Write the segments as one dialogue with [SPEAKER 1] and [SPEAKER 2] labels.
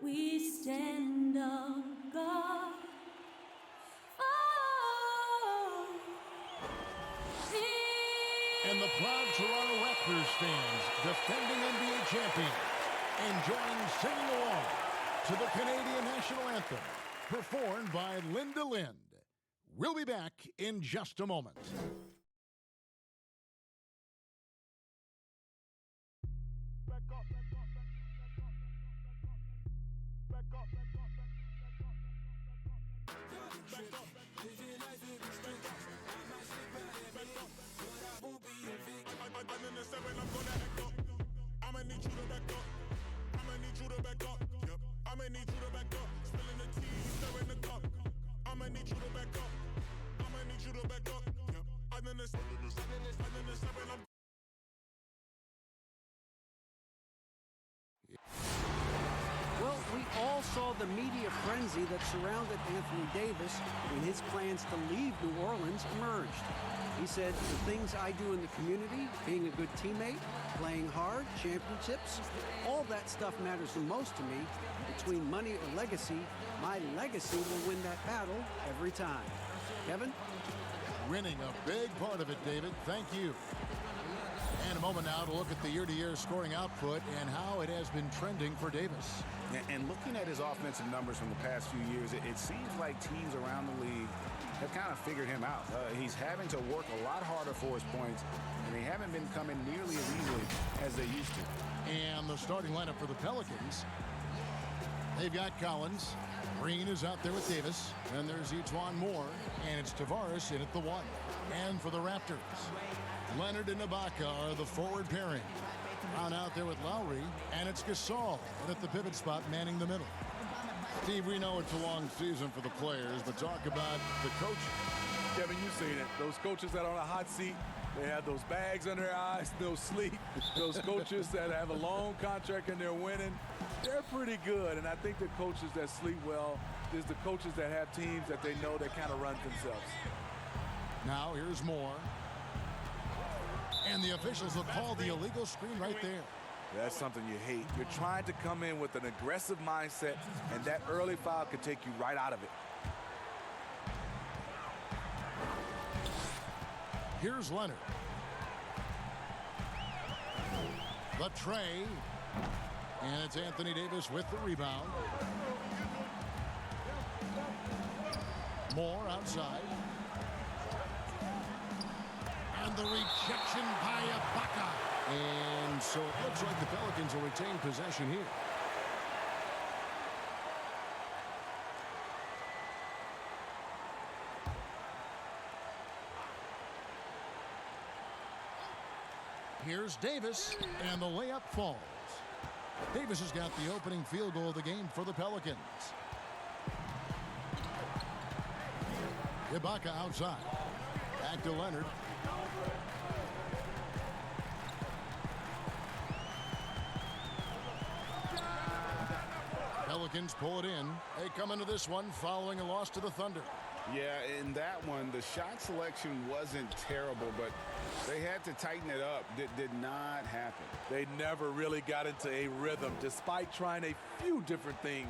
[SPEAKER 1] We stand on guard.
[SPEAKER 2] And the proud Toronto Raptors fans, defending NBA champions, enjoying singing along to the Canadian national anthem, performed by Linda Lind. We'll be back in just a moment.
[SPEAKER 3] I'ma need you to back up. I'ma need you to back up. Yep. I'ma need you to back up. Spilling the tea, stirring the cup. I'ma need you to back up. I'ma need you to back up. Yep. I'm in the seven.
[SPEAKER 4] Well, we all saw the media frenzy that surrounded Anthony Davis when his plans to leave New Orleans emerged. He said, the things I do in the community, being a good teammate, playing hard, championships, all that stuff matters the most to me. Between money or legacy, my legacy will win that battle every time. Kevin?
[SPEAKER 2] Winning a big part of it, David. Thank you. And a moment now to look at the year-to-year scoring output and how it has been trending for Davis.
[SPEAKER 5] And looking at his offensive numbers from the past few years, it seems like teams around the league have kind of figured him out. He's having to work a lot harder for his points, and they haven't been coming nearly as easily as they used to.
[SPEAKER 2] And the starting lineup for the Pelicans, they've got Collins. Green is out there with Davis. Then there's Etuan Moore, and it's Tavares in at the 1. And for the Raptors, Leonard and Ibaka are the forward pairing. On out there with Lowry, and it's Gasol at the pivot spot manning the middle. Steve, we know it's a long season for the players, but talk about the coaches.
[SPEAKER 6] Kevin, you've seen it. Those coaches that are on a hot seat, they have those bags under their eyes, no sleep. Those coaches that have a long contract and they're winning, they're pretty good. And I think the coaches that sleep well is the coaches that have teams that they know that kind of run themselves.
[SPEAKER 2] Now here's Moore. And the officials will call the illegal screen right there.
[SPEAKER 6] That's something you hate. You're trying to come in with an aggressive mindset, and that early foul could take you right out of it.
[SPEAKER 2] Here's Leonard. The tray. And it's Anthony Davis with the rebound. Moore outside. And the rejection by Ibaka. And so it looks like the Pelicans will retain possession here. Here's Davis, and the layup falls. Davis has got the opening field goal of the game for the Pelicans. Ibaka outside. Back to Leonard. Pelicans pull it in. They come into this one following a loss to the Thunder.
[SPEAKER 5] Yeah, in that one, the shot selection wasn't terrible, but they had to tighten it up. That did not happen.
[SPEAKER 6] They never really got into a rhythm, despite trying a few different things.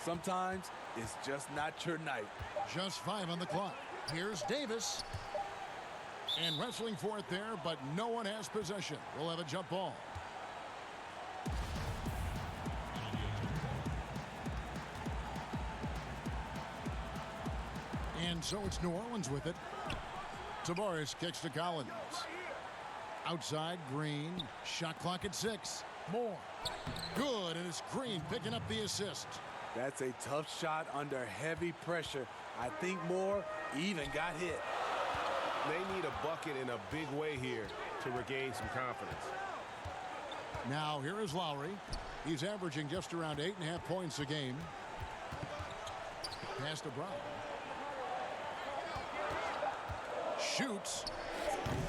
[SPEAKER 6] Sometimes it's just not your night.
[SPEAKER 2] Just 5 on the clock. Here's Davis. And wrestling for it there, but no one has possession. We'll have a jump ball. And so it's New Orleans with it. Tavares kicks to Collins. Outside, Green. Shot clock at 6. Moore. Good, and it's Green picking up the assist.
[SPEAKER 6] That's a tough shot under heavy pressure. I think Moore even got hit.
[SPEAKER 5] They need a bucket in a big way here to regain some confidence.
[SPEAKER 2] Now here is Lowry. He's averaging just around 8.5 points a game. Pass to Brown. Shoots.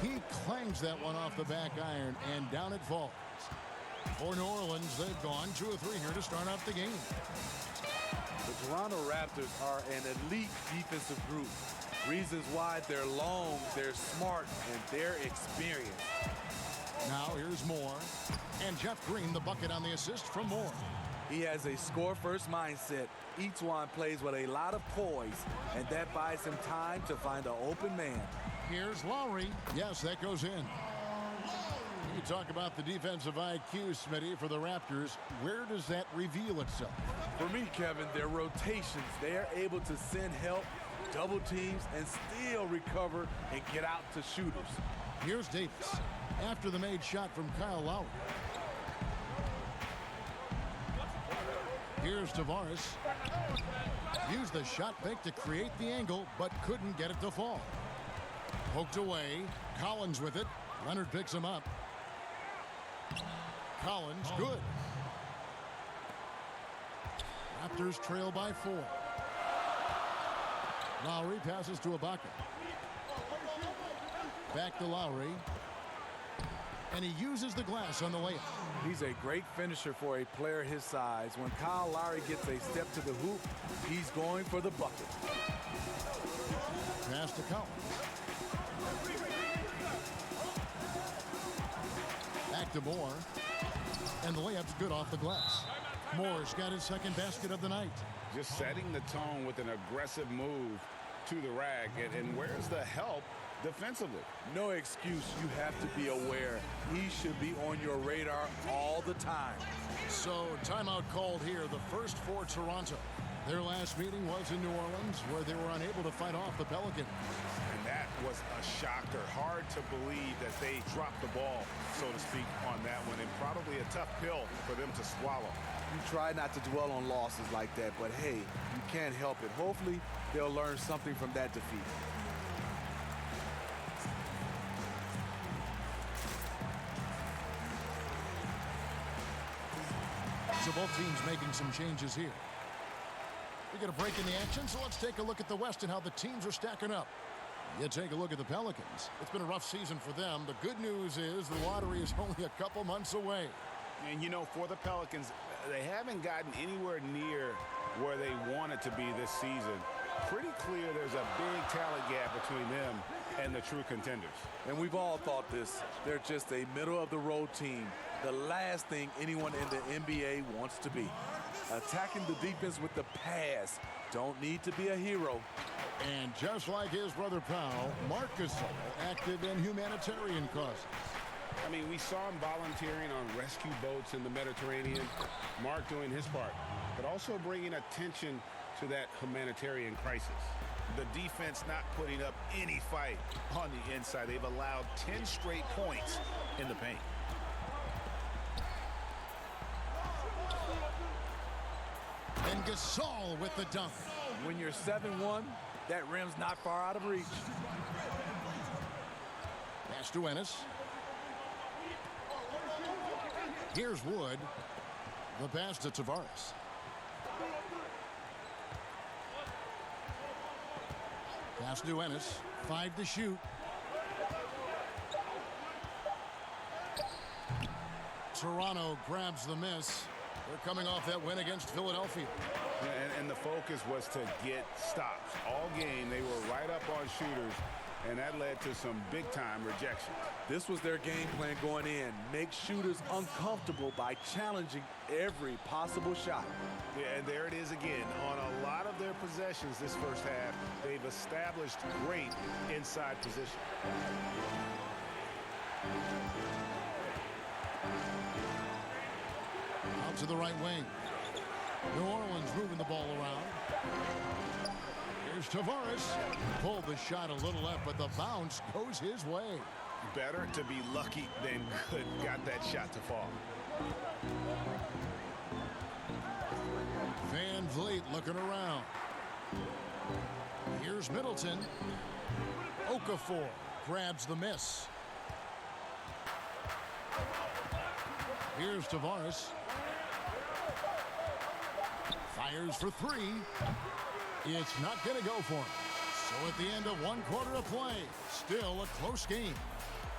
[SPEAKER 2] He clangs that one off the back iron, and down it falls. For New Orleans, they've gone 2 of 3 here to start out the game.
[SPEAKER 6] The Toronto Raptors are an elite defensive group. Reasons why they're long, they're smart, and they're experienced.
[SPEAKER 2] Now here's Moore. And Jeff Green, the bucket on the assist from Moore.
[SPEAKER 6] He has a score-first mindset. Each plays with a lot of poise, and that buys him time to find an open man.
[SPEAKER 2] Here's Lowry. Yes, that goes in. You talk about the defensive IQ, Smitty, for the Raptors. Where does that reveal itself?
[SPEAKER 6] For me, Kevin, their rotations. They are able to send help, double teams, and still recover and get out to shooters.
[SPEAKER 2] Here's Davis after the made shot from Kyle Lowry. Here's Tavares. Used the shot fake to create the angle, but couldn't get it to fall. Poked away. Collins with it. Leonard picks him up. Collins, good. Raptors trail by 4. Lowry passes to Ibaka. Back to Lowry. And he uses the glass on the layup.
[SPEAKER 6] He's a great finisher for a player his size. When Kyle Lowry gets a step to the hoop, he's going for the bucket.
[SPEAKER 2] Pass to Collins. Back to Moore. And the layup's good off the glass. Moore's got his second basket of the night.
[SPEAKER 5] Just setting the tone with an aggressive move to the rack. And where's the help defensively?
[SPEAKER 6] No excuse. You have to be aware. He should be on your radar all the time.
[SPEAKER 2] So, timeout called here, the first for Toronto. Their last meeting was in New Orleans, where they were unable to fight off the Pelicans.
[SPEAKER 5] And that was a shocker. Hard to believe that they dropped the ball, so to speak, on that one. And probably a tough pill for them to swallow.
[SPEAKER 6] You try not to dwell on losses like that, but hey, you can't help it. Hopefully, they'll learn something from that defeat.
[SPEAKER 2] So both teams making some changes here. We get a break in the action, so let's take a look at the West and how the teams are stacking up. You take a look at the Pelicans. It's been a rough season for them. The good news is the lottery is only a couple months away.
[SPEAKER 5] And, you know, for the Pelicans, they haven't gotten anywhere near where they wanted to be this season. Pretty clear there's a big talent gap between them and the true contenders.
[SPEAKER 6] And we've all thought this. They're just a middle-of-the-road team. The last thing anyone in the NBA wants to be. Attacking the defense with the pass. Don't need to be a hero.
[SPEAKER 2] And just like his brother Powell, Marc Gasol active in humanitarian causes.
[SPEAKER 5] I mean, we saw him volunteering on rescue boats in the Mediterranean. Mark doing his part, but also bringing attention to that humanitarian crisis. The defense not putting up any fight on the inside. They've allowed 10 straight points in the paint.
[SPEAKER 2] And Gasol with the dunk.
[SPEAKER 6] When you're 7-1, that rim's not far out of reach.
[SPEAKER 2] Pass to Ennis. Here's Wood. The pass to Tavares. Pass to Ennis. 5 to shoot. Toronto grabs the miss. They're coming off that win against Philadelphia.
[SPEAKER 5] And the focus was to get stops. All game, they were right up on shooters, and that led to some big-time rejections.
[SPEAKER 6] This was their game plan going in. Make shooters uncomfortable by challenging every possible shot.
[SPEAKER 5] Yeah, and there it is again. On a lot of their possessions this first half, they've established great inside position.
[SPEAKER 2] Out to the right wing. New Orleans moving the ball around. Here's Tavares. Pulled the shot a little left, but the bounce goes his way.
[SPEAKER 5] Better to be lucky than good. Got that shot to fall.
[SPEAKER 2] Van Vliet looking around. Here's Middleton. Okafor grabs the miss. Here's Tavares. Fires for 3. It's not going to go for him. So at the end of 1 quarter of play, still a close game.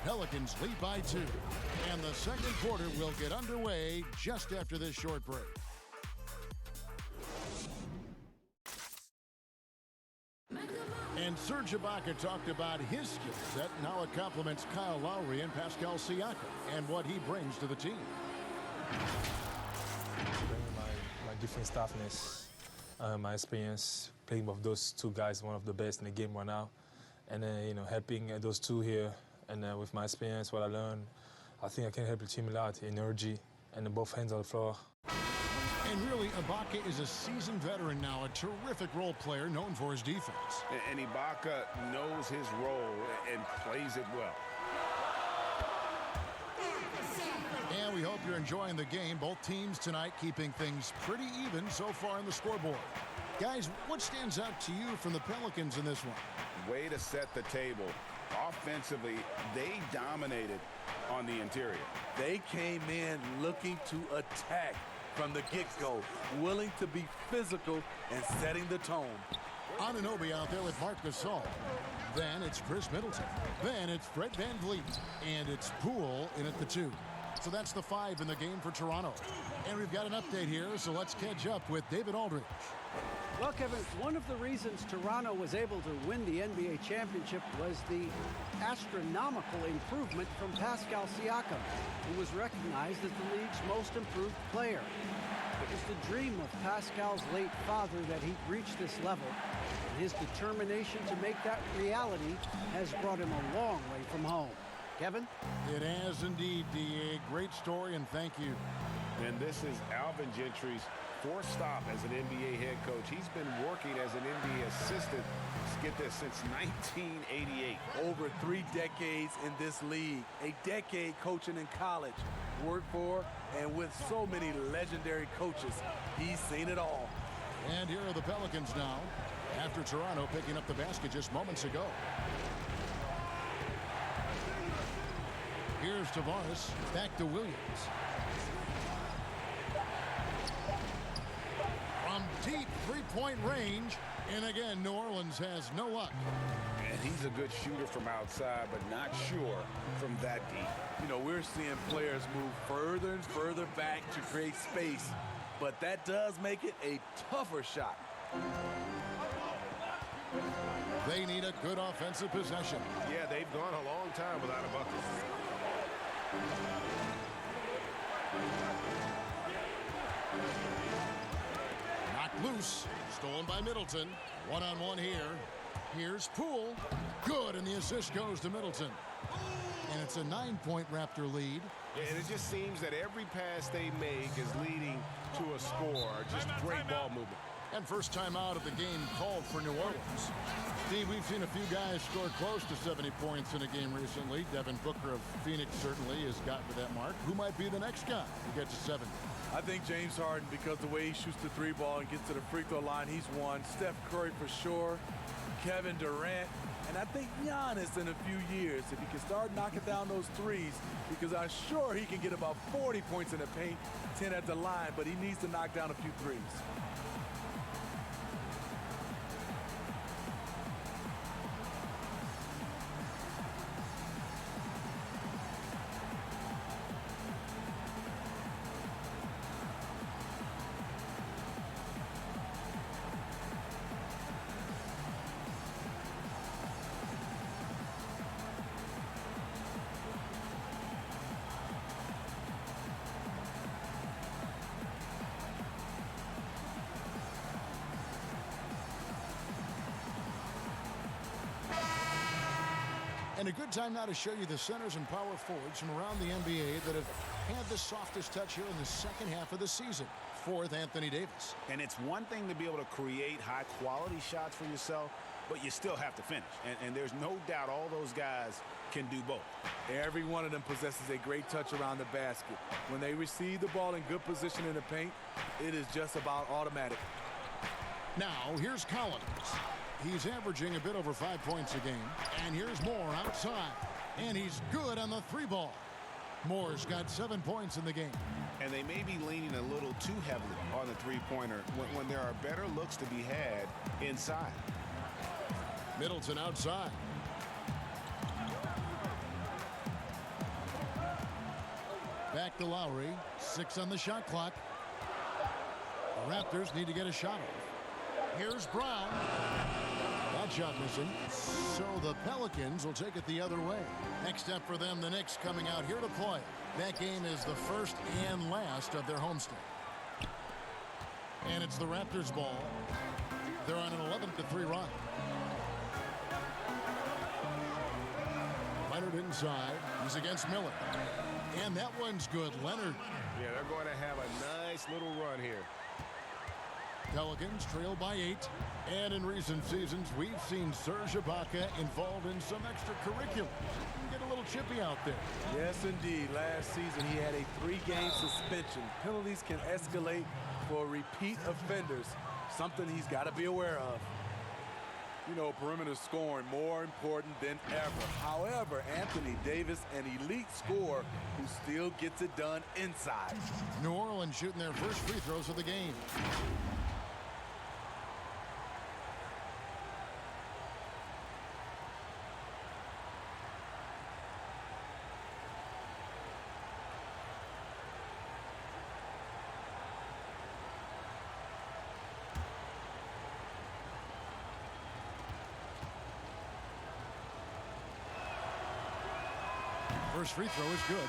[SPEAKER 2] Pelicans lead by 2. And the second quarter will get underway just after this short break. And Serge Ibaka talked about his skill set and how it complements Kyle Lowry and Pascal Siakam and what he brings to the team.
[SPEAKER 7] Bringing my defense toughness, my experience playing with those two guys, one of the best in the game right now, and helping those two here, and with my experience, what I learned, I think I can help the team a lot, energy, and both hands on the floor.
[SPEAKER 2] And really, Ibaka is a seasoned veteran now, a terrific role player known for his defense.
[SPEAKER 5] And Ibaka knows his role and plays it well.
[SPEAKER 2] And we hope you're enjoying the game. Both teams tonight keeping things pretty even so far on the scoreboard. Guys, what stands out to you from the Pelicans in this one?
[SPEAKER 5] Way to set the table. Offensively, they dominated on the interior.
[SPEAKER 6] They came in looking to attack from the get-go, willing to be physical and setting the tone.
[SPEAKER 2] Anunoby out there with Marc Gasol. Then it's Chris Middleton. Then it's Fred VanVleet. And it's Poole in at the 2. So that's the 5 in the game for Toronto. And we've got an update here, so let's catch up with David Aldridge.
[SPEAKER 4] Well, Kevin, one of the reasons Toronto was able to win the NBA championship was the astronomical improvement from Pascal Siakam, who was recognized as the league's most improved player. It was the dream of Pascal's late father that he reached this level, and his determination to make that reality has brought him a long way from home. Kevin?
[SPEAKER 2] It has indeed, D.A. Great story, and thank you.
[SPEAKER 5] And this is Alvin Gentry's fourth stop as an NBA head coach. He's been working as an NBA assistant, get this, since 1988.
[SPEAKER 6] Over 3 decades in this league, a decade coaching in college, worked for and with so many legendary coaches. He's seen it all.
[SPEAKER 2] And here are the Pelicans now, after Toronto picking up the basket just moments ago. Here's Tavares, back to Williams. From deep three-point range, and again, New Orleans has no luck.
[SPEAKER 5] And he's a good shooter from outside, but not sure from that deep.
[SPEAKER 6] You know, we're seeing players move further and further back to create space, but that does make it a tougher shot.
[SPEAKER 2] They need a good offensive possession.
[SPEAKER 5] Yeah, they've gone a long time without a bucket.
[SPEAKER 2] Knocked loose, stolen by Middleton. One-on-one here. Here's Poole. Good, and the assist goes to Middleton. And it's a 9-point Raptor lead.
[SPEAKER 5] Yeah, and it just seems that every pass they make is leading to a score. Just great ball movement.
[SPEAKER 2] And first time out of the game called for New Orleans. Steve, we've seen a few guys score close to 70 points in a game recently. Devin Booker of Phoenix certainly has gotten to that mark. Who might be the next guy to get to 70?
[SPEAKER 6] I think James Harden, because the way he shoots the 3-ball and gets to the free throw line, he's one. Steph Curry for sure. Kevin Durant. And I think Giannis in a few years, if he can start knocking down those threes, because I'm sure he can get about 40 points in the paint, 10 at the line, but he needs to knock down a few threes.
[SPEAKER 2] And a good time now to show you the centers and power forwards from around the NBA that have had the softest touch here in the second half of the season. Fourth, Anthony Davis.
[SPEAKER 5] And it's one thing to be able to create high-quality shots for yourself, but you still have to finish. And there's no doubt all those guys can do both.
[SPEAKER 6] Every one of them possesses a great touch around the basket. When they receive the ball in good position in the paint, it is just about automatic.
[SPEAKER 2] Now, here's Collins. He's averaging a bit over 5 points a game. And here's Moore outside. And he's good on the 3-ball. Moore's got 7 points in the game.
[SPEAKER 5] And they may be leaning a little too heavily on the three-pointer when there are better looks to be had inside.
[SPEAKER 2] Middleton outside. Back to Lowry. 6 on the shot clock. The Raptors need to get a shot off. Here's Brown. That shot missing. So the Pelicans will take it the other way. Next up for them, the Knicks coming out here to play. That game is the first and last of their homestand. And it's the Raptors ball. They're on an 11-3 run. Leonard inside. He's against Miller. And that one's good. Leonard.
[SPEAKER 5] Yeah, they're going to have a nice little run here.
[SPEAKER 2] Pelicans trail by 8. And in recent seasons, we've seen Serge Ibaka involved in some extracurriculars. Get a little chippy out there.
[SPEAKER 6] Yes, indeed. Last season, he had a 3-game suspension. Penalties can escalate for repeat offenders, something he's got to be aware of. You know, perimeter scoring more important than ever. However, Anthony Davis, an elite scorer who still gets it done inside.
[SPEAKER 2] New Orleans shooting their first free throws of the game. First free throw is good.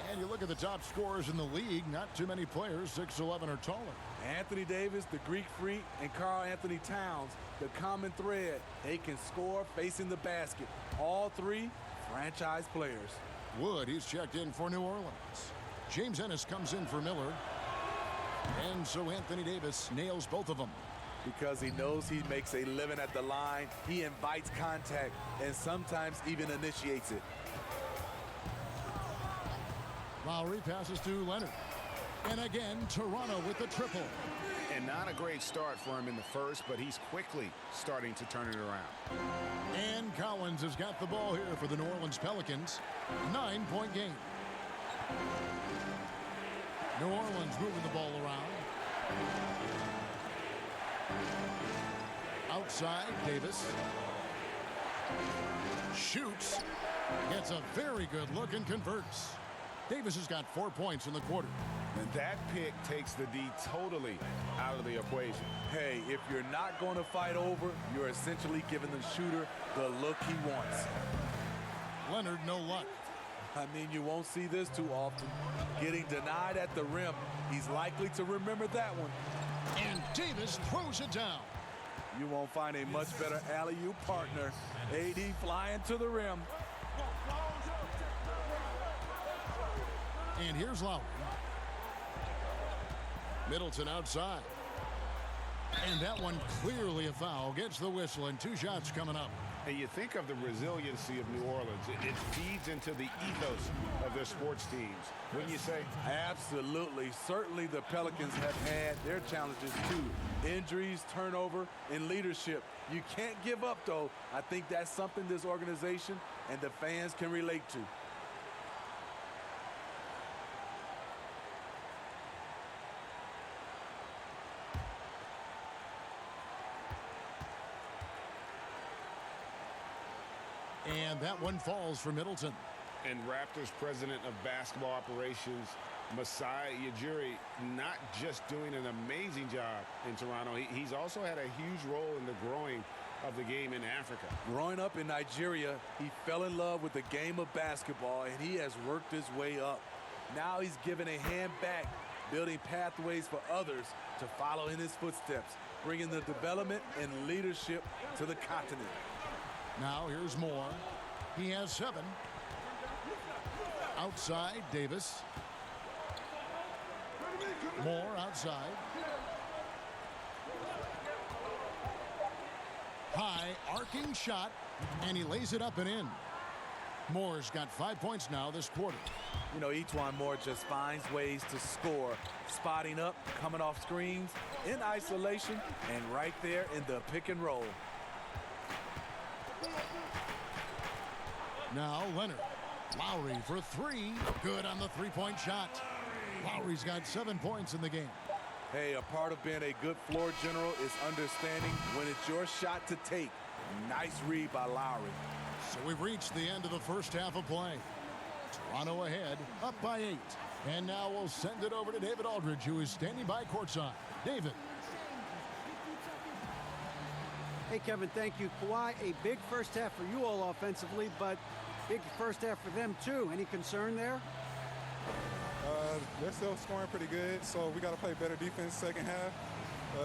[SPEAKER 2] And you look at the top scorers in the league, not too many players 6'11" or taller.
[SPEAKER 6] Anthony Davis, the Greek Freak, and Karl Anthony Towns, the common thread. They can score facing the basket. All three franchise players.
[SPEAKER 2] Wood, he's checked in for New Orleans. James Ennis comes in for Miller. And so Anthony Davis nails both of them.
[SPEAKER 6] Because he knows he makes a living at the line, he invites contact and sometimes even initiates it.
[SPEAKER 2] Lowry passes to Leonard. And again, Toronto with the triple.
[SPEAKER 5] And not a great start for him in the first, but he's quickly starting to turn it around.
[SPEAKER 2] And Collins has got the ball here for the New Orleans Pelicans. 9-point game. New Orleans moving the ball around. Outside, Davis. Shoots. Gets a very good look and converts. Davis has got 4 points in the quarter.
[SPEAKER 5] And that pick takes the D totally out of the equation.
[SPEAKER 6] Hey, if you're not going to fight over, you're essentially giving the shooter the look he wants.
[SPEAKER 2] Leonard, no luck.
[SPEAKER 6] I mean, you won't see this too often. Getting denied at the rim, he's likely to remember that one.
[SPEAKER 2] And Davis throws it down.
[SPEAKER 6] You won't find a much better alley-oop partner. AD flying to the rim.
[SPEAKER 2] And here's Lowry. Middleton outside. And that one clearly a foul. Gets the whistle and 2 shots coming up.
[SPEAKER 5] And you think of the resiliency of New Orleans. It feeds into the ethos of their sports teams, wouldn't you say?
[SPEAKER 6] Absolutely. Certainly the Pelicans have had their challenges too. Injuries, turnover, and leadership. You can't give up, though. I think that's something this organization and the fans can relate to.
[SPEAKER 2] And that one falls for Middleton.
[SPEAKER 5] And Raptors president of basketball operations, Masai Ujiri, not just doing an amazing job in Toronto, he's also had a huge role in the growing of the game in Africa.
[SPEAKER 6] Growing up in Nigeria, he fell in love with the game of basketball, and he has worked his way up. Now he's given a hand back, building pathways for others to follow in his footsteps, bringing the development and leadership to the continent.
[SPEAKER 2] Now here's Moore. He has 7. Outside, Davis. Moore outside. High arcing shot, and he lays it up and in. Moore's got 5 points now this quarter.
[SPEAKER 6] You know, Etuan Moore just finds ways to score, spotting up, coming off screens, in isolation, and right there in the pick and roll.
[SPEAKER 2] Now Leonard. Lowry for 3. Good on the 3-point shot. Lowry's got 7 points in the game.
[SPEAKER 6] Hey, a part of being a good floor general is understanding when it's your shot to take. Nice read by Lowry.
[SPEAKER 2] So we've reached the end of the first half of play. Toronto ahead, up by 8. And now we'll send it over to David Aldridge, who is standing by courtside. David.
[SPEAKER 4] Hey, Kevin, thank you. Kawhi, a big first half for you all offensively, but big first half for them, too. Any concern there?
[SPEAKER 8] They're still scoring pretty good, so we got to play better defense second half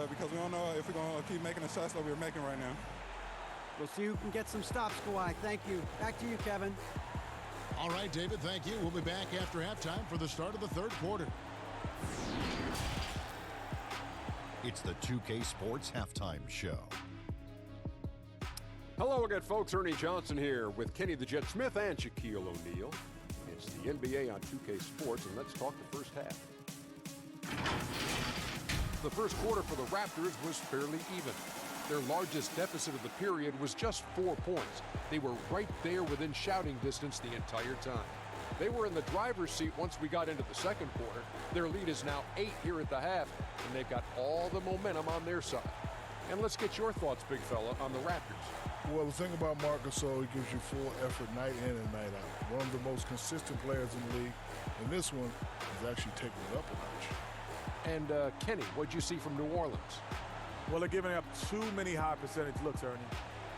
[SPEAKER 8] because we don't know if we're going to keep making the shots that we're making right now.
[SPEAKER 4] We'll see who can get some stops, Kawhi. Thank you. Back to you, Kevin.
[SPEAKER 2] All right, David, thank you. We'll be back after halftime for the start of the third quarter.
[SPEAKER 9] It's the 2K Sports Halftime Show.
[SPEAKER 10] Hello again, folks. Ernie Johnson here with Kenny the Jet Smith and Shaquille O'Neal. It's the NBA on 2K Sports, and let's talk the first half. The first quarter for the Raptors was fairly even. Their largest deficit of the period was just 4 points. They were right there within shouting distance the entire time. They were in the driver's seat once we got into the second quarter. Their lead is now 8 here at the half, and they've got all the momentum on their side. And let's get your thoughts, big fella, on the Raptors.
[SPEAKER 11] Well, the thing about Marc Gasol, he gives you full effort night in and night out. One of the most consistent players in the league, and this one is actually taking it up a notch.
[SPEAKER 10] And Kenny, what'd you see from New Orleans?
[SPEAKER 6] Well, they're giving up too many high percentage looks, Ernie.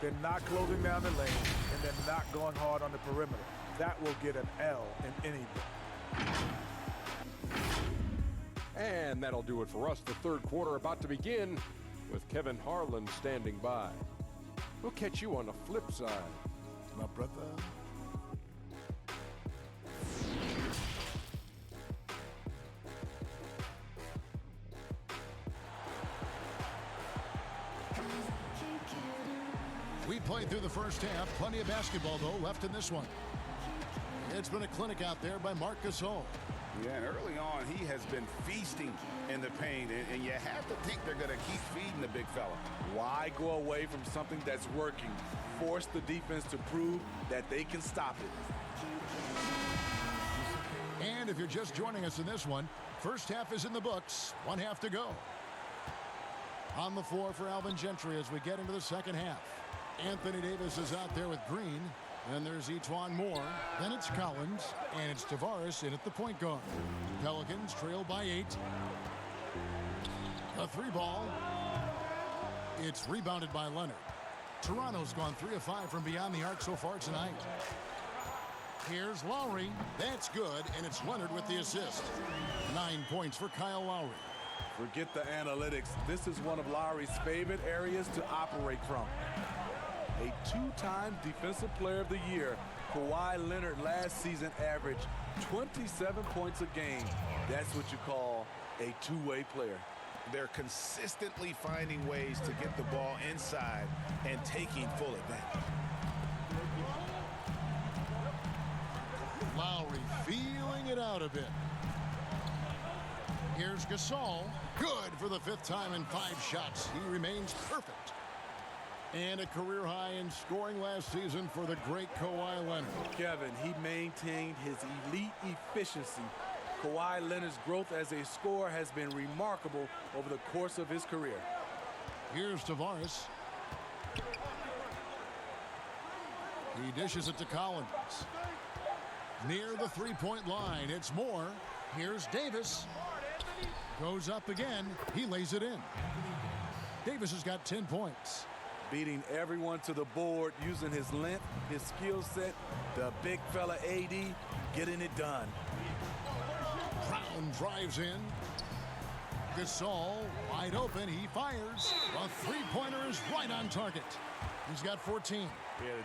[SPEAKER 6] They're not closing down the lane, and they're not going hard on the perimeter. That will get an L in any game.
[SPEAKER 10] And that'll do it for us. The third quarter about to begin with Kevin Harlan standing by. We'll catch you on the flip side.
[SPEAKER 11] My brother.
[SPEAKER 2] We played through the first half. Plenty of basketball, though, left in this one. It's been a clinic out there by Marc Gasol.
[SPEAKER 5] Yeah, and early on, he has been feasting in the paint, and you have to think they're going to keep feeding the big fella.
[SPEAKER 6] Why go away from something that's working? Force the defense to prove that they can stop it.
[SPEAKER 2] And if you're just joining us in this one, first half is in the books. 1 half to go. On the floor for Alvin Gentry as we get into the second half. Anthony Davis is out there with Green. Then there's Etuan Moore. Then it's Collins. And it's Tavares in at the point guard. Pelicans trail by 8. A 3-ball. It's rebounded by Leonard. Toronto's gone 3 of 5 from beyond the arc so far tonight. Here's Lowry. That's good, and it's Leonard with the assist. 9 points for Kyle Lowry.
[SPEAKER 6] Forget the analytics. This is one of Lowry's favorite areas to operate from. A 2-time Defensive Player of the Year, Kawhi Leonard last season averaged 27 points a game. That's what you call a two-way player.
[SPEAKER 5] They're consistently finding ways to get the ball inside and taking full advantage.
[SPEAKER 2] Lowry feeling it out a bit. Here's Gasol. Good for the 5th time in 5 shots. He remains perfect. And a career high in scoring last season for the great Kawhi Leonard.
[SPEAKER 6] Kevin, he maintained his elite efficiency. Kawhi Leonard's growth as a scorer has been remarkable over the course of his career.
[SPEAKER 2] Here's Tavares. He dishes it to Collins. Near the 3-point line, it's Moore. Here's Davis. Goes up again. He lays it in. Davis has got 10 points.
[SPEAKER 6] Beating everyone to the board, using his length, his skill set, the big fella AD, getting it done.
[SPEAKER 2] Brown drives in. Gasol wide open. He fires. A 3-pointer is right on target. He's got 14.
[SPEAKER 5] Yeah,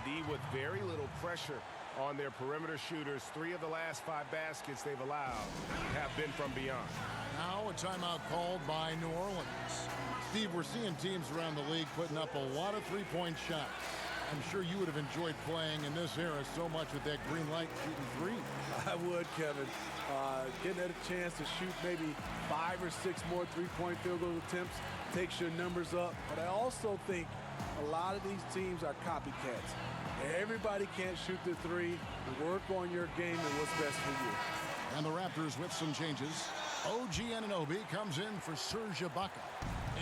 [SPEAKER 5] the D with very little pressure on their perimeter shooters. 3 of the last 5 baskets they've allowed have been from beyond.
[SPEAKER 2] Now a timeout called by New Orleans. Steve, we're seeing teams around the league putting up a lot of 3-point shots. I'm sure you would have enjoyed playing in this era so much with that green light shooting 3.
[SPEAKER 6] I would, Kevin. Getting a chance to shoot maybe 5 or 6 more 3-point field goal attempts takes your numbers up. But I also think a lot of these teams are copycats. Everybody can't shoot the 3. Work on your game and what's best for you.
[SPEAKER 2] And the Raptors with some changes. OG Anunoby comes in for Serge Ibaka.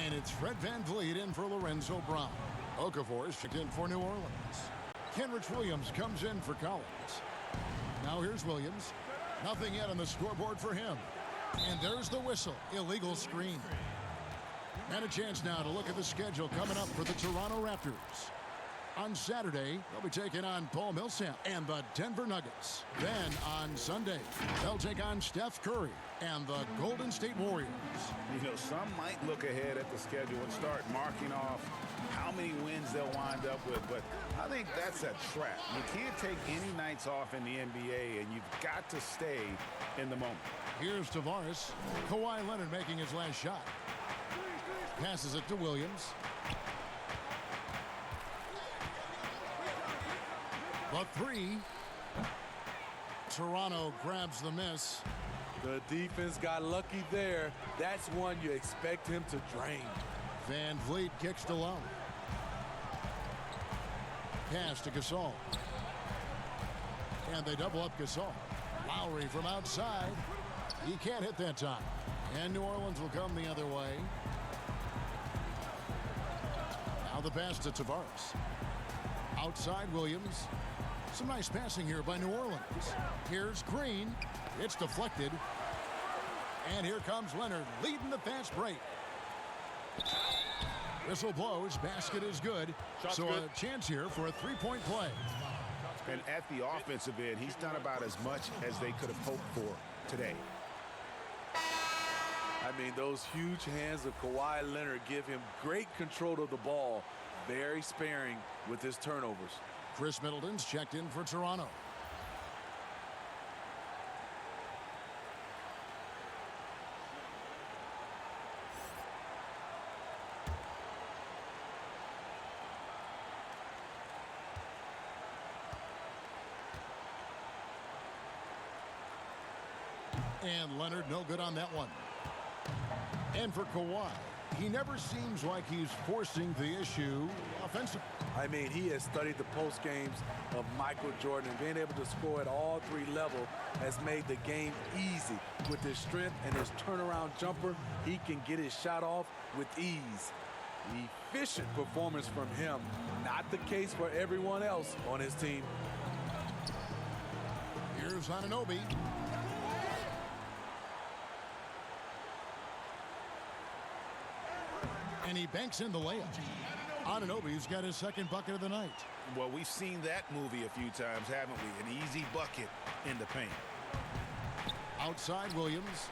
[SPEAKER 2] And it's Fred VanVleet in for Lorenzo Brown. Okafor is checked in for New Orleans. Kenrich Williams comes in for Collins. Now here's Williams. Nothing yet on the scoreboard for him. And there's the whistle. Illegal screen. And a chance now to look at the schedule coming up for the Toronto Raptors. On Saturday, they'll be taking on Paul Millsap and the Denver Nuggets. Then on Sunday, they'll take on Steph Curry and the Golden State Warriors.
[SPEAKER 5] You know, some might look ahead at the schedule and start marking off how many wins they'll wind up with, but I think that's a trap. You can't take any nights off in the NBA, and you've got to stay in the moment.
[SPEAKER 2] Here's Tavares. Kawhi Leonard making his last shot. Passes it to Williams. The three. Toronto grabs the miss.
[SPEAKER 6] The defense got lucky there. That's one you expect him to drain.
[SPEAKER 2] Van Vliet kicks to Lowe. Pass to Gasol. And they double up Gasol. Lowry from outside. He can't hit that time. And New Orleans will come the other way. Now the pass to Tavares. Outside Williams. Some nice passing here by New Orleans. Here's Green. It's deflected. And here comes Leonard leading the fast break. Whistle blows. Basket is good.
[SPEAKER 5] Shot's
[SPEAKER 2] so
[SPEAKER 5] good.
[SPEAKER 2] A chance here for a three-point play.
[SPEAKER 5] And at the offensive end, he's done about as much as they could have hoped for today.
[SPEAKER 6] I mean, those huge hands of Kawhi Leonard give him great control of the ball. Very sparing with his turnovers.
[SPEAKER 2] Chris Middleton's checked in for Toronto. And Leonard no good on that one. And for Kawhi, he never seems like he's forcing the issue offensively.
[SPEAKER 6] I mean, he has studied the post games of Michael Jordan, and being able to score at all three levels has made the game easy. With his strength and his turnaround jumper, he can get his shot off with ease. Efficient performance from him. Not the case for everyone else on his team.
[SPEAKER 2] Here's Anunoby. And he banks in the layup. Anunoby's got his second bucket of the night.
[SPEAKER 5] Well, we've seen that movie a few times, haven't we? An easy bucket in the paint.
[SPEAKER 2] Outside Williams.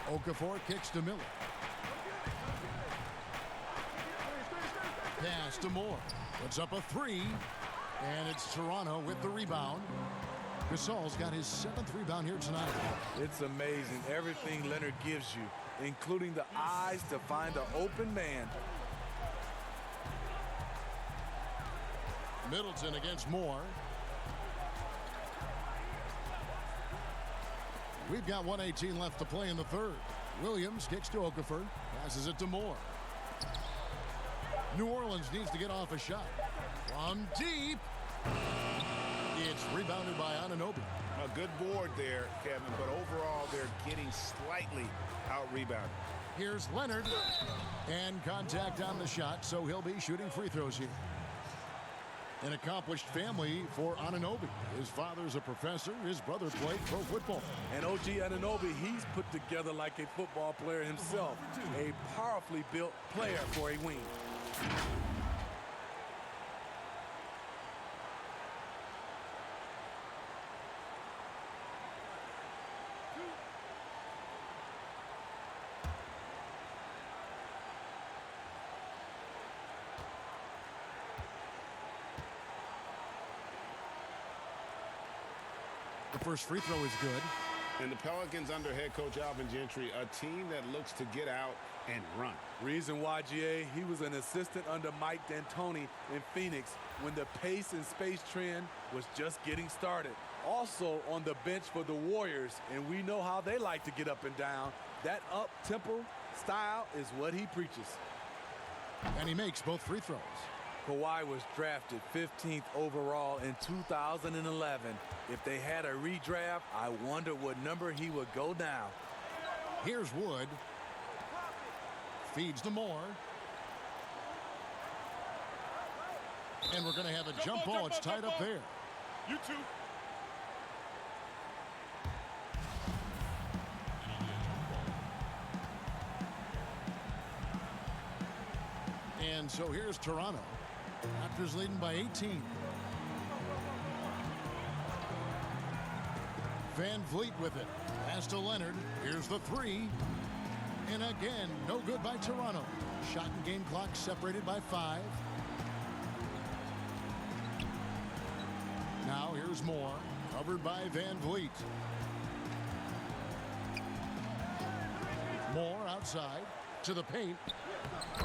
[SPEAKER 2] Okafor kicks to Miller. Pass to Moore. Puts up a three. And it's Toronto with the rebound. Gasol's got his 7th rebound here tonight.
[SPEAKER 6] It's amazing everything Leonard gives you, including the eyes to find the open man.
[SPEAKER 2] Middleton against Moore. We've got 1:18 left to play in the third. Williams kicks to Okafor. Passes it to Moore. New Orleans needs to get off a shot. From deep. It's rebounded by Anunoby.
[SPEAKER 5] A good board there, Kevin, but overall they're getting slightly out-rebounded.
[SPEAKER 2] Here's Leonard. And contact on the shot, so he'll be shooting free throws here. An accomplished family for Anunoby. His father's a professor. His brother played pro football.
[SPEAKER 6] And OG Anunoby, he's put together like a football player himself. A powerfully built player for a wing.
[SPEAKER 2] The first free throw is good.
[SPEAKER 5] And the Pelicans under head coach Alvin Gentry, a team that looks to get out and run.
[SPEAKER 6] Reason why, GA, he was an assistant under Mike D'Antoni in Phoenix when the pace and space trend was just getting started. Also on the bench for the Warriors, and we know how they like to get up and down. That up-tempo style is what he preaches.
[SPEAKER 2] And he makes both free throws.
[SPEAKER 6] Kawhi was drafted 15th overall in 2011. If they had a redraft, I wonder what number he would go down.
[SPEAKER 2] Here's Wood. Feeds to Moore. And we're going to have a jump ball. It's tied up there.
[SPEAKER 3] You two.
[SPEAKER 2] And so here's Toronto. Raptors leading by 18. Van Vliet with it. Pass to Leonard. Here's the three. And again, no good by Toronto. Shot and game clock separated by 5. Now here's Moore. Covered by Van Vliet. Moore outside to the paint.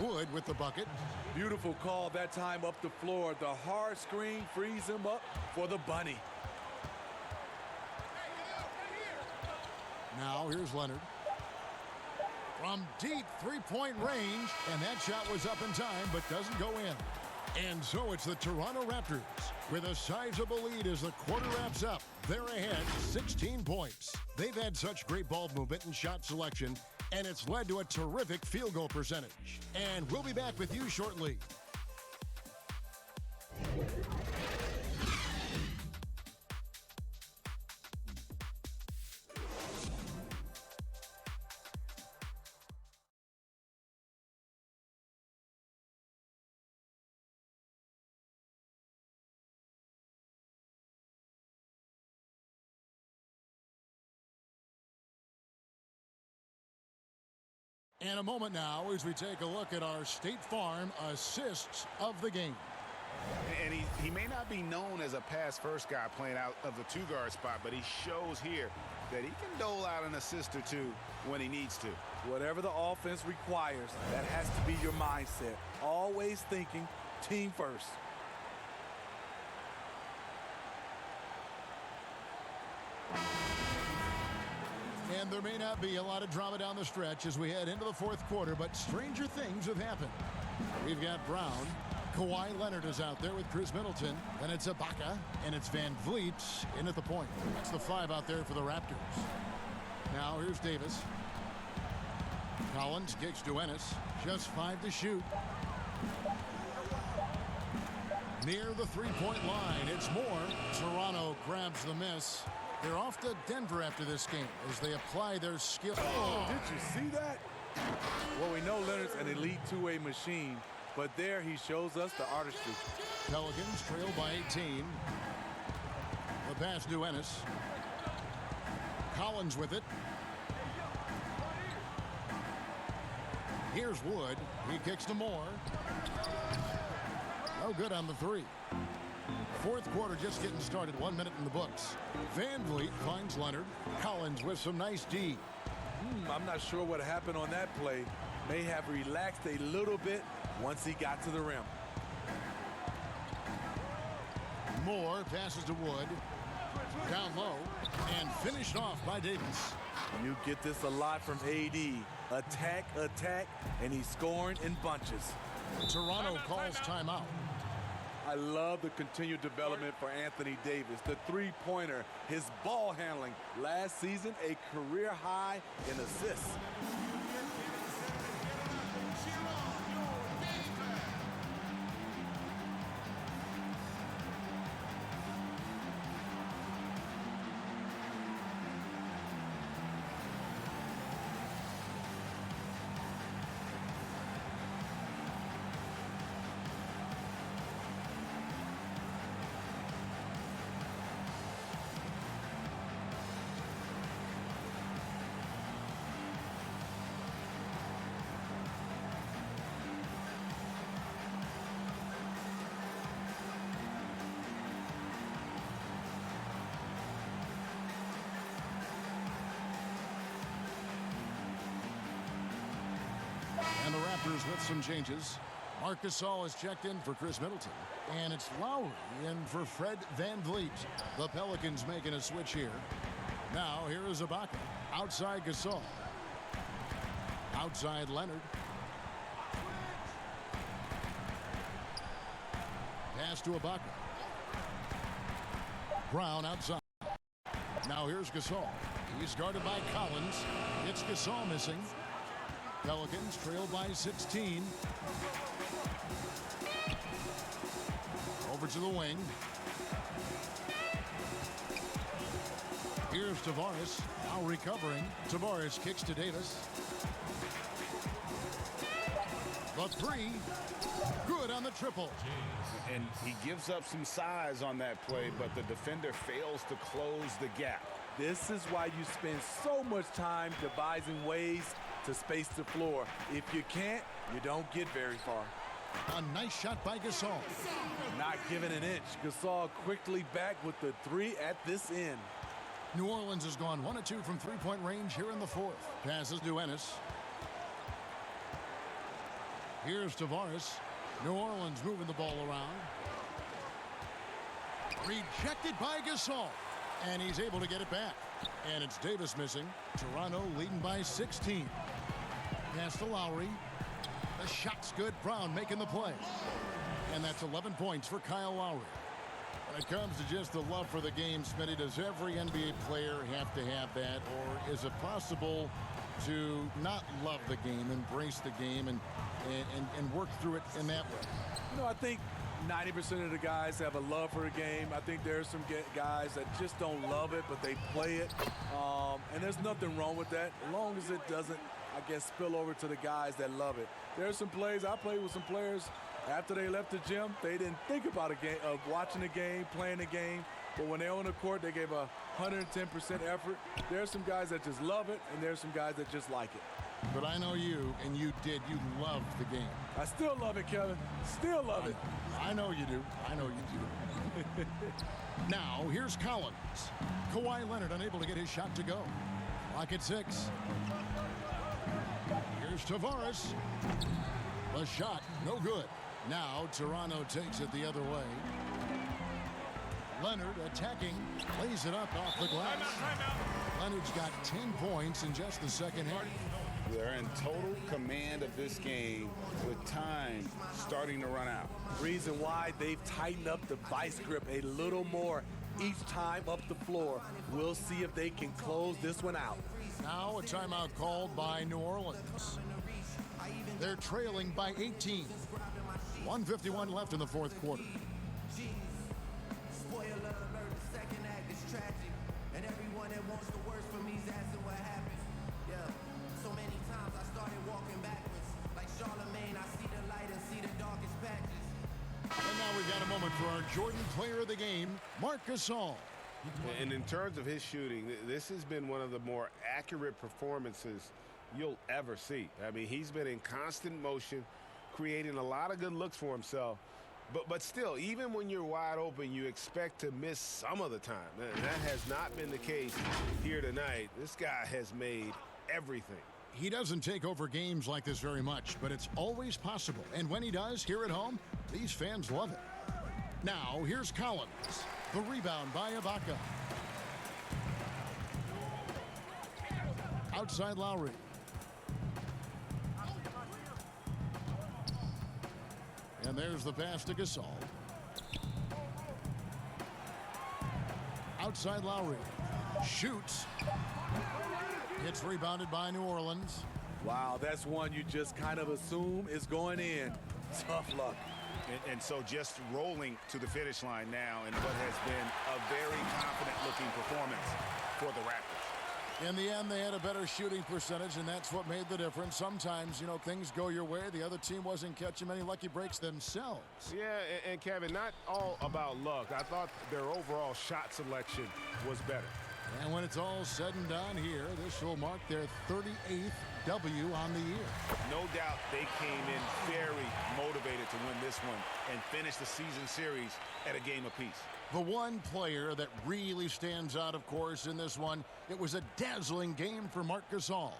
[SPEAKER 2] Wood with the bucket.
[SPEAKER 6] Beautiful call that time up the floor. The hard screen frees him up for the bunny.
[SPEAKER 2] Now here's Leonard. From deep three-point range, and that shot was up in time but doesn't go in. And so it's the Toronto Raptors with a sizable lead as the quarter wraps up. They're ahead 16 points. They've had such great ball movement and shot selection, and it's led to a terrific field goal percentage. And we'll be back with you shortly. And a moment now as we take a look at our State Farm assists of the game.
[SPEAKER 5] And he may not be known as a pass-first guy playing out of the two-guard spot, but he shows here that he can dole out an assist or two when he needs to.
[SPEAKER 6] Whatever the offense requires, that has to be your mindset. Always thinking team first.
[SPEAKER 2] And there may not be a lot of drama down the stretch as we head into the fourth quarter, but stranger things have happened. We've got Brown. Kawhi Leonard is out there with Chris Middleton. Then it's Ibaka, and it's Van Vliet in at the point. That's the 5 out there for the Raptors. Now here's Davis. Collins kicks to Ennis. Just 5 to shoot. Near the three-point line, it's Moore. Toronto grabs the miss. They're off to Denver after this game as they apply their skill.
[SPEAKER 6] Oh, did you see that? Well, we know Leonard's an elite two-way machine, but there he shows us the artistry.
[SPEAKER 2] Pelicans trail by 18. The pass to Ennis. Collins with it. Here's Wood. He kicks to Moore. No good on the 3. Fourth quarter just getting started. 1 minute in the books. Van Vliet finds Leonard. Collins with some nice D.
[SPEAKER 6] I'm not sure what happened on that play. May have relaxed a little bit once he got to the rim.
[SPEAKER 2] Moore passes to Wood. Down low and finished off by Davis.
[SPEAKER 6] You get this a lot from AD. Attack, attack, and he's scoring in bunches.
[SPEAKER 2] Toronto calls timeout.
[SPEAKER 6] I love the continued development for Anthony Davis. The three-pointer, his ball handling. Last season, a career high in assists.
[SPEAKER 2] And the Raptors with some changes. Marc Gasol is checked in for Chris Middleton. And it's Lowry in for Fred Van Vliet. The Pelicans making a switch here. Now here is Ibaka. Outside Gasol. Outside Leonard. Pass to Ibaka. Brown outside. Now here's Gasol. He's guarded by Collins. It's Gasol missing. Pelicans trail by 16. Over to the wing. Here's Tavares. Now recovering. Tavares kicks to Davis. The 3. Good on the triple.
[SPEAKER 5] And he gives up some size on that play, but the defender fails to close the gap.
[SPEAKER 6] This is why you spend so much time devising ways to space the floor. If you can't, you don't get very far.
[SPEAKER 2] A nice shot by Gasol.
[SPEAKER 6] Not giving an inch. Gasol quickly back with the three at this end.
[SPEAKER 2] New Orleans has gone 1 of 2 from three-point range here in the fourth. Passes to Ennis. Here's Tavares. New Orleans moving the ball around. Rejected by Gasol. And he's able to get it back. And it's Davis missing. Toronto leading by 16. Pass to Lowry. The shot's good. Brown making the play. And that's 11 points for Kyle Lowry. When it comes to just the love for the game, Smitty, does every NBA player have to have that? Or is it possible to not love the game, embrace the game, and work through it in that way?
[SPEAKER 6] You know, I think 90% of the guys have a love for the game. I think there are some guys that just don't love it, but they play it. And there's nothing wrong with that, as long as it doesn't, I guess, spill over to the guys that love it. There are some plays, I played with some players, after they left the gym, they didn't think about a game, of watching the game, playing the game. But when they're on the court, they gave 110% effort. There are some guys that just love it, and there are some guys that just like it.
[SPEAKER 2] But I know you, and you did. You loved the game.
[SPEAKER 6] I still love it, Kevin. Still love it.
[SPEAKER 2] I know you do. I know you do. Now, here's Collins. Kawhi Leonard unable to get his shot to go. Clock at 6. Here's Tavares. The shot, no good. Now, Toronto takes it the other way. Leonard attacking, lays it up off the glass. Leonard's got 10 points in just the second half.
[SPEAKER 5] They're in total command of this game with time starting to run out.
[SPEAKER 6] Reason why they've tightened up the vice grip a little more each time up the floor. We'll see if they can close this one out.
[SPEAKER 2] Now a timeout called by New Orleans. They're trailing by 18. 1:51 left in the fourth quarter. And now we've got a moment for our Jordan Player of the Game, Marc Gasol.
[SPEAKER 5] And in terms of his shooting, this has been one of the more accurate performances you'll ever see. I mean, he's been in constant motion, creating a lot of good looks for himself. But still, even when you're wide open, you expect to miss some of the time. And that has not been the case here tonight. This guy has made everything.
[SPEAKER 2] He doesn't take over games like this very much, but it's always possible. And when he does, here at home, these fans love it. Now, here's Collins. The rebound by Ibaka. Outside Lowry. And there's the pass to Gasol. Outside Lowry. Shoots. It's rebounded by New Orleans.
[SPEAKER 6] Wow, that's one you just kind of assume is going in. Tough luck.
[SPEAKER 5] And so just rolling to the finish line now in what has been a very confident-looking performance for the Raptors.
[SPEAKER 2] In the end, they had a better shooting percentage, and that's what made the difference. Sometimes, you know, things go your way. The other team wasn't catching many lucky breaks themselves.
[SPEAKER 5] Yeah, and Kevin, not all about luck. I thought their overall shot selection was better.
[SPEAKER 2] And when it's all said and done here, this will mark their 38th W on the year.
[SPEAKER 5] No doubt they came in very motivated to win this one and finish the season series at a game apiece.
[SPEAKER 2] The one player that really stands out, of course, in this one, it was a dazzling game for Marc Gasol.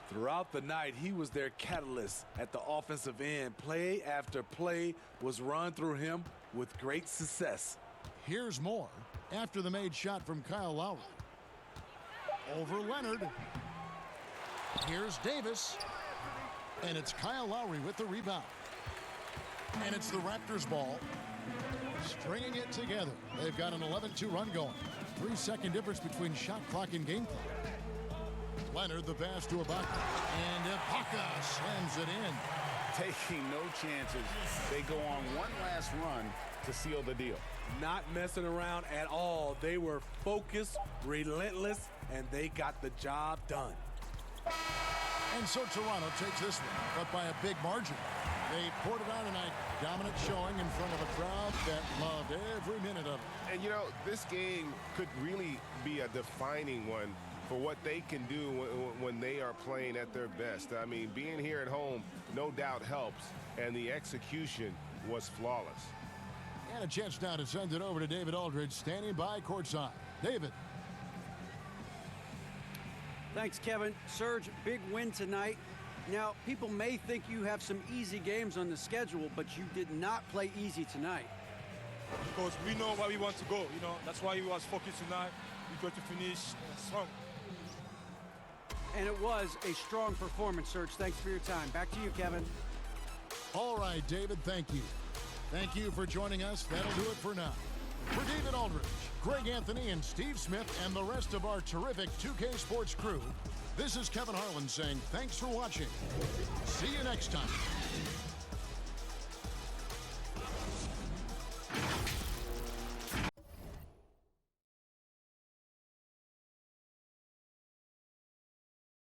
[SPEAKER 6] Throughout the night, he was their catalyst at the offensive end. Play after play was run through him with great success.
[SPEAKER 2] Here's more after the made shot from Kyle Lowry. Over Leonard. Here's Davis. And it's Kyle Lowry with the rebound. And it's the Raptors ball. Stringing it together. They've got an 11-2 run going. 3-second difference between shot clock and game clock. Leonard, the pass to Ibaka. And Ibaka slams it in.
[SPEAKER 5] Taking no chances. They go on one last run to seal the deal.
[SPEAKER 6] Not messing around at all. They were focused, relentless, and they got the job done.
[SPEAKER 2] And so Toronto takes this one, but by a big margin. They poured it on tonight. Dominant showing in front of a crowd that loved every minute of it.
[SPEAKER 12] And, you know, this game could really be a defining one for what they can do when they are playing at their best. I mean, being here at home no doubt helps, and the execution was flawless.
[SPEAKER 2] And a chance now to send it over to David Aldridge, standing by courtside. David.
[SPEAKER 4] Thanks, Kevin. Serge, big win tonight. Now, people may think you have some easy games on the schedule, but you did not play easy tonight.
[SPEAKER 13] Because we know where we want to go, you know. That's why we was focused tonight. We got to finish strong.
[SPEAKER 4] And it was a strong performance, Serge. Thanks for your time. Back to you, Kevin.
[SPEAKER 2] All right, David, thank you. Thank you for joining us. That'll do it for now. For David Aldridge, Greg Anthony, and Steve Smith, and the rest of our terrific 2K Sports crew, this is Kevin Harlan saying thanks for watching. See you next time.